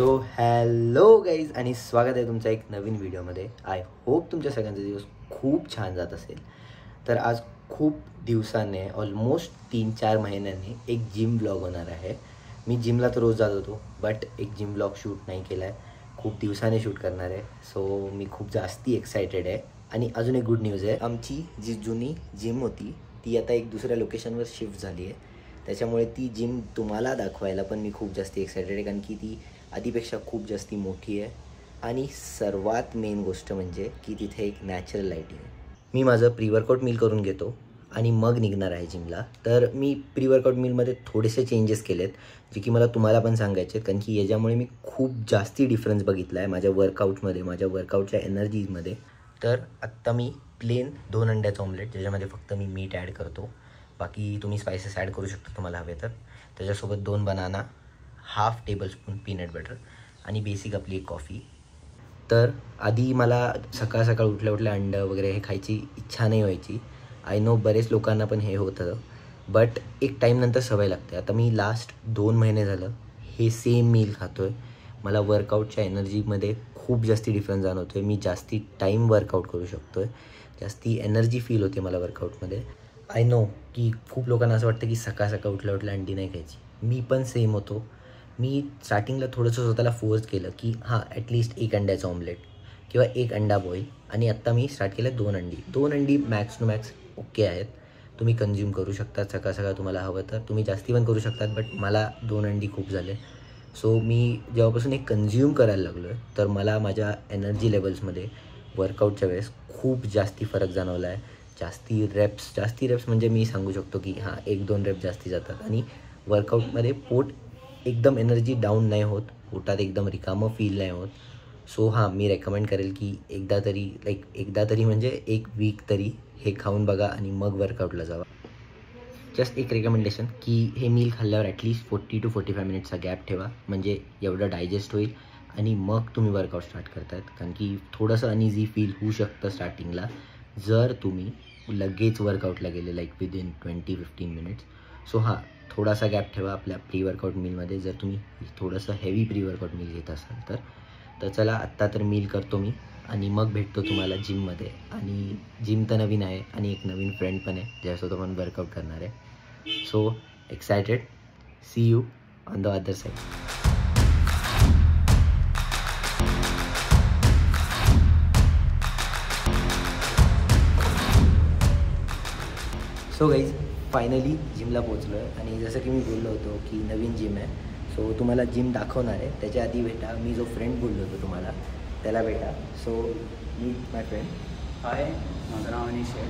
So hello guys आणि स्वागत आहे तुमचा एक नवीन व्हिडिओमध्ये. आय होप तुमच्या सगळ्यांचा दिवस खूप छान जात असेल. तर आज खूप दिवसाने ऑलमोस्ट 3-4 महिन्यांनी एक जिम व्लॉग होणार आहे. मी जिमला तर रोज जात होतो, बट एक जिम व्लॉग शूट नाही केला आहे. खूप दिवसाने शूट करणार आहे. सो मी खूप जास्ती एक्सायटेड आहे. आणि अजून एक गुड न्यूज आहे, आमची जी जुनी जिम होती ती आता एक दुसऱ्या लोकेशनवर शिफ्ट झाली आहे. त्याच्यामुळे ती जिम तुम्हाला दाखवायला पण मी खूप जास्ती एक्सायटेड आहे, कारण की ती आधीपेक्षा खूप जास्ती मोठी आहे. आणि सर्वात मेन गोष्ट म्हणजे की तिथे एक नॅचरल लाईटिंग आहे. मी माझं प्री वर्कआउट मील करून घेतो आणि मग निघणार आहे जिमला. तर मी प्री वर्कआउट मीलमध्ये थोडेसे चेंजेस केलेत, जे की मला तुम्हाला पण सांगायचे आहेत, कारण की याच्यामुळे मी खूप जास्ती डिफरन्स बघितला आहे माझ्या वर्कआउटमध्ये, माझ्या वर्कआउटच्या एनर्जीजमध्ये. तर आत्ता मी प्लेन 2 अंड्याचं ऑमलेट, ज्याच्यामध्ये फक्त मी मीट ॲड करतो. बाकी तुम्ही स्पायसेस ॲड करू शकता तुम्हाला हवे तर. त्याच्यासोबत 2 banana, half tablespoon peanut butter आणि बेसिक आपली एक कॉफी. तर आधी मला सकाळ सकाळ उठल्या उठल्या अंडं वगैरे हे खायची इच्छा नाही व्हायची. आय नो बरेच लोकांना पण हे होतं, बट एक टाईमनंतर सवय लागते. आता मी लास्ट 2 महिने झालं हे सेम मील खातो आहे. मला वर्कआउटच्या एनर्जीमध्ये खूप जास्ती डिफरन्स जाणवतो आहे. मी जास्ती टाईम वर्कआउट करू शकतो आहे, जास्ती एनर्जी फील होते मला वर्कआउटमध्ये. आय नो की खूप लोकांना असं वाटतं की सकाळ सकाळ उठल्या उठल्या अंडी नाही खायची. मी पण सेम होतो. मी स्टार्टिंगला थोडंसं स्वतःला फोर्स केलं की हां ॲटलिस्ट 1 अंड्याचं ऑमलेट किंवा 1 अंडा बॉईल. आणि आत्ता मी स्टार्ट केलं 2 अंडी. 2 अंडी मॅक्स टू मॅक्स ओके आहेत, तुम्ही कंझ्युम करू शकतात सकाळ सकाळ तुम्हाला हवं तर. तुम्ही जास्ती पण करू शकतात, बट मला 2 अंडी खूप झाले. सो मी जेव्हापासून हे कंझ्युम करायला लागलो आहे तर मला माझ्या एनर्जी लेवल्समध्ये वर्कआउटच्या वेळेस खूप जास्ती फरक जाणवला आहे. जास्ती रेप्स म्हणजे मी सांगू शकतो की हां 1-2 रेप्स जास्ती जातात. आणि वर्कआउटमध्ये पोट एकदम एनर्जी डाऊन नाही होत, पोटात एकदम रिकामं फील नाही होत. सो हां मी रेकमेंड करेल की एकदा तरी म्हणजे 1 वीक तरी हे खाऊन बघा आणि मग वर्कआउटला जावा. जस्ट एक रेकमेंडेशन की हे मील खाल्ल्यावर ॲटलिस्ट 40 to 45 मिनिट्सचा गॅप ठेवा, म्हणजे एवढं डायजेस्ट होईल आणि मग तुम्ही वर्कआउट स्टार्ट करतायत. कारण की थोडंसं अनइझी फील होऊ शकतं स्टार्टिंगला जर तुम्ही लगेच वर्कआउटला गेले विदिन 20-15 मिनिट्स. सो हां थोडासा गॅप ठेवा आपल्या प्री वर्कआउट मीलमध्ये जर तुम्ही थोडंसं हेवी प्री वर्कआउट मील घेत असाल तर. चला आत्ता तर मील करतो मी आणि मग भेटतो तुम्हाला जिममध्ये. आणि जिम तर नवीन आहे आणि एक नवीन फ्रेंड पण आहे ज्यासोबत आपण वर्कआउट करणार आहे. So excited. See you on the other side. So guys finally जिमला पोचलो आहे. आणि जसं की मी बोललो होतो की नवीन जिम आहे, सो तुम्हाला जिम दाखवणार आहे. त्याच्या आधी भेटा मी जो फ्रेंड बोललो होतो तुम्हाला त्याला भेटा. सो मी माय फ्रेंड. हाय, माझं नाव अनिश आहे.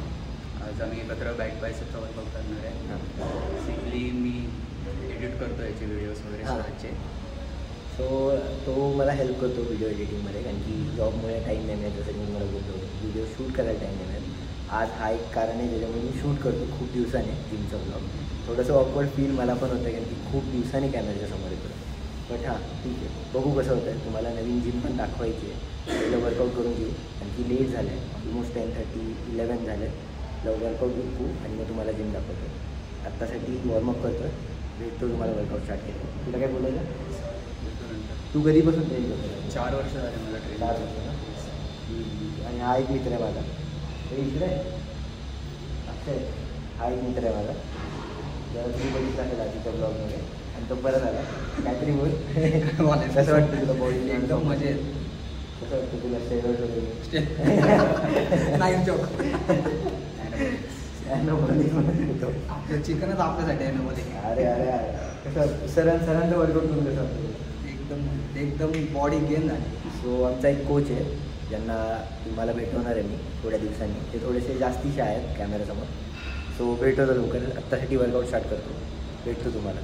आज आम्ही एकत्र बॅक बायसेपचा वर्कआउट करणार आहे. सिम्पली मी एडिट करतो याचे व्हिडिओज वगैरे स्वतःचे. सो तो मला हेल्प करतो व्हिडिओ एडिटिंगमध्ये, कारण की जॉबमुळे टाईम नाही मिळत. जसं की मी मला बोलतो व्हिडिओ शूट करायला टाईम नाही मिळत. आज हा एक कारण आहे ज्याच्यामुळे मी शूट करतो खूप दिवसाने जिमचा ब्लॉग. थोडंसं ऑकवर्ड फील मला पण होतं, कारण की खूप दिवसांनी कॅमेऱ्याच्या समोर येतो. बट हां ठीक आहे, बघू कसं होतं आहे. तुम्हाला नवीन जिम पण दाखवायची आहे. पहिलं वर्कआउट करून घेऊ, आणखी लेट झालं आहे. ऑलमोस्ट 10:30-11 झालं आहे. वर्कआउट करू आणि मग तुम्हाला जिम दाखवतो. आत्तासाठी वॉर्मअप करतो, भेटतो तुम्हाला वर्कआउट स्टार्ट केलं. तुला काय बोलायचं? तू कधीपासून ट्रेन करतो? 4 वर्ष झाले मला ट्रेन. 4 वर्ष ना. आणि हा एक मित्र आहे माझा. हे इकडे आहे अक्षय. हा एक मित्र आहे माझा. जरा तुम्ही बघितलं असेल आधीच्या ब्लॉगमध्ये. आणि तो परत आला. काहीतरी बोल. कसं वाटतं तुला बॉडी? एकदम मजेत. कसं वाटतं तुला स्टेरॉइड वगैरे? नाही जॉब. आपलं चिकनच आपल्यासाठी आहे मध्ये. अरे अरे कसं सरांचं वर्कआउट करून कसं वाटतं? एकदम बॉडी गेन झाली. सो आमचा एक कोच आहे ज्यांना तुम्हाला भेटवणार आहे मी थोड्या दिवसांनी. ते थोडेसे जास्तीचे आहेत कॅमेऱ्यासमोर. सो भेटतो लवकर. आत्तासाठी वर्कआउट स्टार्ट करतो, भेटतो तुम्हाला.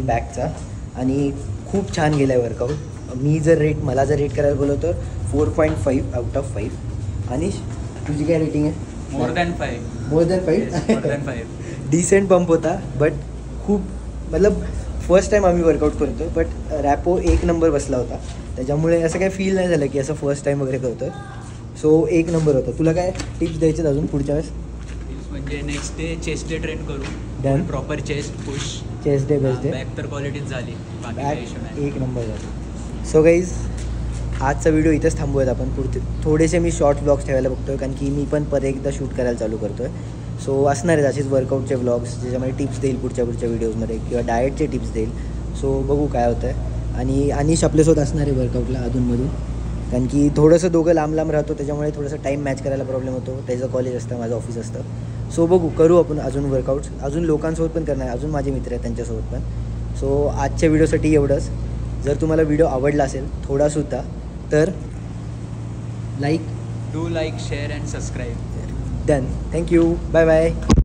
बॅकचा आणि खूप छान गेला आहे वर्कआउट. मला जर रेट करायला बोललो तर 4.5 आउट ऑफ 5. अनिश तुझी काय रेटिंग आहे? More than 5. डिसेंट पंप होता बट खूप मतलब फर्स्ट टाईम आम्ही वर्कआउट करतो बट रॅपो 1 नंबर बसला होता. त्याच्यामुळे असं काही फील नाही झालं की असं फर्स्ट टाईम वगैरे करतो. सो 1 नंबर होता. तुला काय टिप्स द्यायचे अजून पुढच्या वेळेस? टिप्स म्हणजे next day chest day train करू. Done. Proper chest push. Chest day best day. Back तर क्वालिटीच झाली. बाकी बॅक काही इश्यू नाही. 1 नंबर झाला. सो गाईज आजचा व्हिडिओ इथंच थांबूयात आपण. पुढचे थोडेसे मी शॉर्ट व्लॉग्स ठेवायला बघतोय कारण की मी पण परत एकदा शूट करायला चालू करतो आहे. सो असणार आहेत असेच वर्कआउटचे व्लॉग्स ज्याच्यामध्ये टिप्स देईल पुढच्या व्हिडिओजमध्ये किंवा डाएटचे टिप्स देईल. सो बघू काय होतं आहे. आणि अनिश आपल्यासोबत असणार आहे वर्कआउटला अधूनमधून कारण की थोडंसं दोघं लांब लांब राहतो त्याच्यामुळे थोडंसं टाईम मॅच करायला प्रॉब्लेम होतो. त्याचं कॉलेज असतं, माझं ऑफिस असतं. सो बघू करू आपण अजून वर्कआउट्स अजून लोकांसोबत पण करणार, अजून माझे मित्र आहेत त्यांच्यासोबत पण. सो आजच्या व्हिडिओसाठी एवढंच. जर तुम्हाला व्हिडिओ आवडला असेल थोडासुद्धा तर like do like share and subscribe. Done. Thank you. Bye bye.